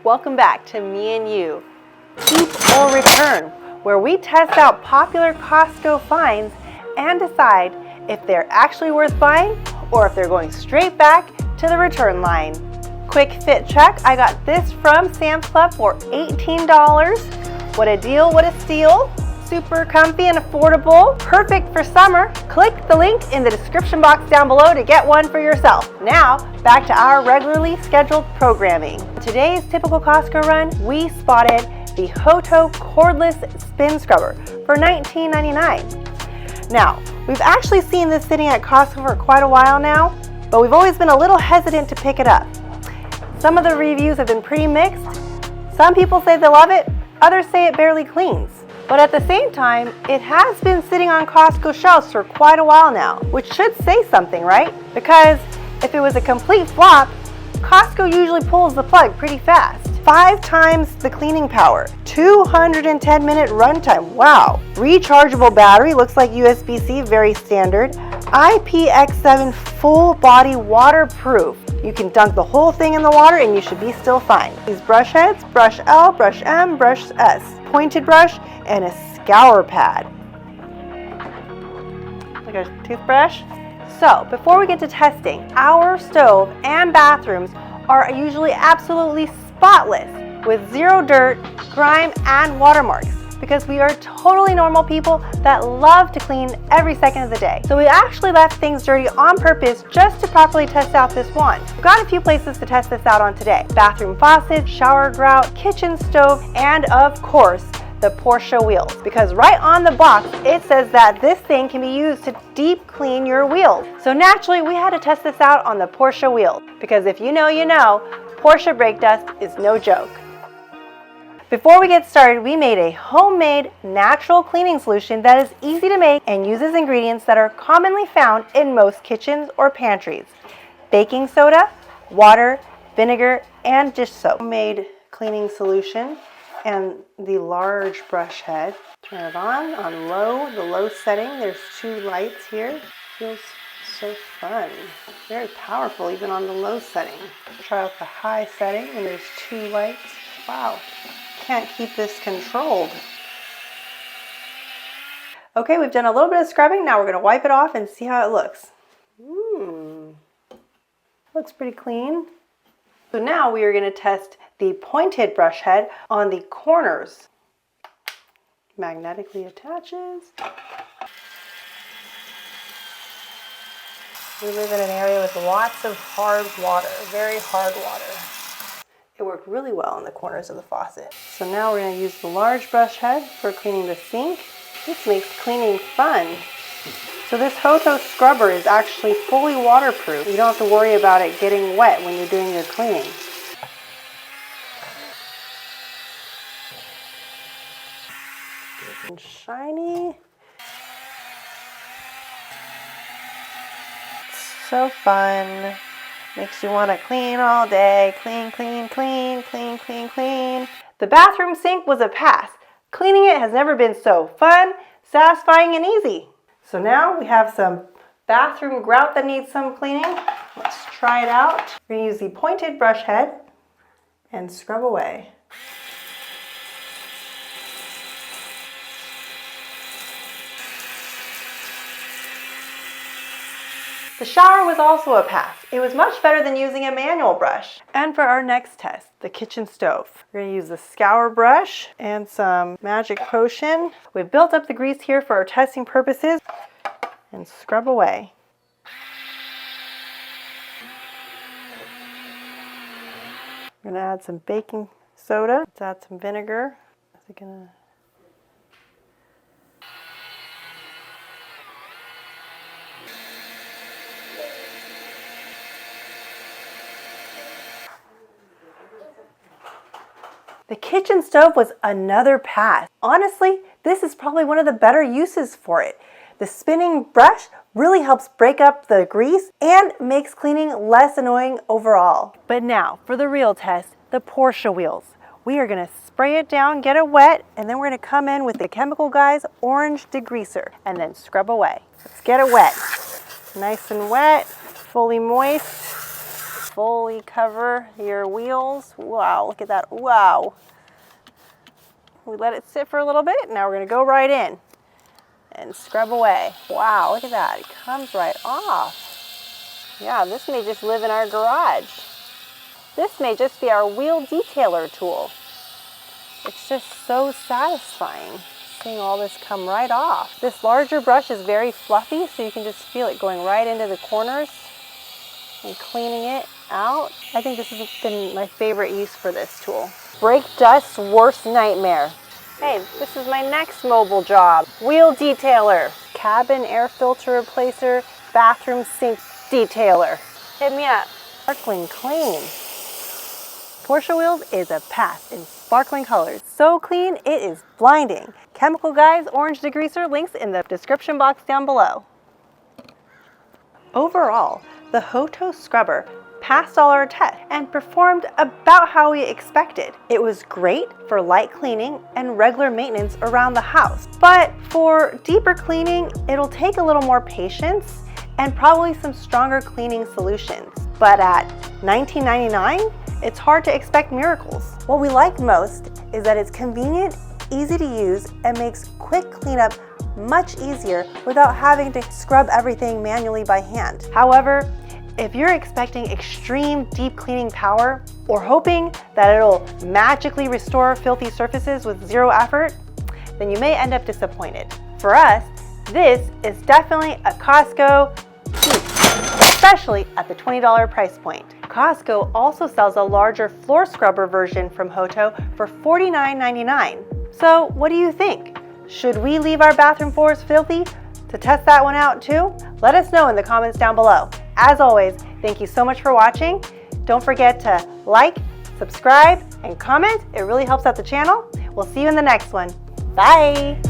Welcome back to Me and You, Keep or Return, where we test out popular Costco finds and decide if they're actually worth buying or if they're going straight back to the return line. Quick fit check, I got this from Sam's Club for $18. What a deal, what a steal. Super comfy and affordable, perfect for summer. Click the link in the description box down below to get one for yourself. Now, back to our regularly scheduled programming. Today's typical Costco run, we spotted the HOTO Cordless Spin Scrubber for $19.99. Now, we've actually seen this sitting at Costco for quite a while now, but we've always been a little hesitant to pick it up. Some of the reviews have been pretty mixed. Some people say they love it, others say it barely cleans. But at the same time, it has been sitting on Costco shelves for quite a while now, which should say something, right? Because if it was a complete flop, Costco usually pulls the plug pretty fast. 5 times the cleaning power, 210-minute runtime, wow. Rechargeable battery, looks like USB-C, very standard. IPX7 full body waterproof. You can dunk the whole thing in the water and you should be still fine. These brush heads, brush L, brush M, brush S, pointed brush, and a scour pad. Like a toothbrush. So, before we get to testing, our stove and bathrooms are usually absolutely spotless with zero dirt, grime, and watermarks because we are totally normal people that love to clean every second of the day. So we actually left things dirty on purpose just to properly test out this one. We've got a few places to test this out on today. Bathroom faucet, shower grout, kitchen stove, and of course, the Porsche wheels, because right on the box it says that this thing can be used to deep clean your wheels. So naturally we had to test this out on the Porsche wheels, because if you know, you know, Porsche brake dust is no joke. Before we get started, we made a homemade natural cleaning solution that is easy to make and uses ingredients that are commonly found in most kitchens or pantries: baking soda, water, vinegar, and dish soap. Homemade cleaning solution and the large brush head. Turn it on low, the low setting. There's 2 lights here. Feels so fun. Very powerful even on the low setting. Try out the high setting and there's 2 lights. Wow, can't keep this controlled. Okay, we've done a little bit of scrubbing. Now we're gonna wipe it off and see how it looks. Looks pretty clean. So now we are gonna test the pointed brush head on the corners. Magnetically attaches. We live in an area with lots of hard water, very hard water. It worked really well on the corners of the faucet. So now we're going to use the large brush head for cleaning the sink. This makes cleaning fun. So this HOTO scrubber is actually fully waterproof. You don't have to worry about it getting wet when you're doing your cleaning. And shiny. So fun. Makes you want to clean all day. Clean, clean, clean, clean, clean, clean. The bathroom sink was a pass. Cleaning it has never been so fun, satisfying, and easy. So now we have some bathroom grout that needs some cleaning. Let's try it out. We're going to use the pointed brush head and scrub away. The shower was also a pass. It was much better than using a manual brush. And for our next test, the kitchen stove. We're going to use the scour brush and some magic potion. We've built up the grease here for our testing purposes and scrub away. We're going to add some baking soda. Let's add some vinegar. Is it going to... The kitchen stove was another pass. Honestly, this is probably one of the better uses for it. The spinning brush really helps break up the grease and makes cleaning less annoying overall. But now, for the real test, the Porsche wheels. We are gonna spray it down, get it wet, and then we're gonna come in with the Chemical Guys Orange Degreaser and then scrub away. Let's get it wet. Nice and wet, fully moist. fully cover your wheels. Wow, look at that. Wow. We let it sit for a little bit. Now we're going to go right in and scrub away. Wow, look at that. It comes right off. Yeah, this may just live in our garage. This may just be our wheel detailer tool. It's just so satisfying seeing all this come right off. This larger brush is very fluffy, so you can just feel it going right into the corners and cleaning it out. I think this has been my favorite use for this tool. Brake dust's worst nightmare. Hey, this is my next mobile job. Wheel detailer, cabin air filter replacer, bathroom sink detailer. Hit me up. Sparkling clean. Porsche wheels is a pass in sparkling colors. So clean, it is blinding. Chemical Guys Orange Degreaser, links in the description box down below. Overall, the HOTO scrubber passed all our tests and performed about how we expected. It was great for light cleaning and regular maintenance around the house. But for deeper cleaning, it'll take a little more patience and probably some stronger cleaning solutions. But at $19.99, it's hard to expect miracles. What we like most is that it's convenient, easy to use, and makes quick cleanup much easier without having to scrub everything manually by hand. However, if you're expecting extreme deep cleaning power or hoping that it'll magically restore filthy surfaces with zero effort, then you may end up disappointed. For us, this is definitely a Costco keep, especially at the $20 price point. Costco also sells a larger floor scrubber version from HOTO for $49.99. So what do you think? Should we leave our bathroom floors filthy? To test that one out too? Let us know in the comments down below. As always, thank you so much for watching. Don't forget to like, subscribe, and comment. It really helps out the channel. We'll see you in the next one. Bye.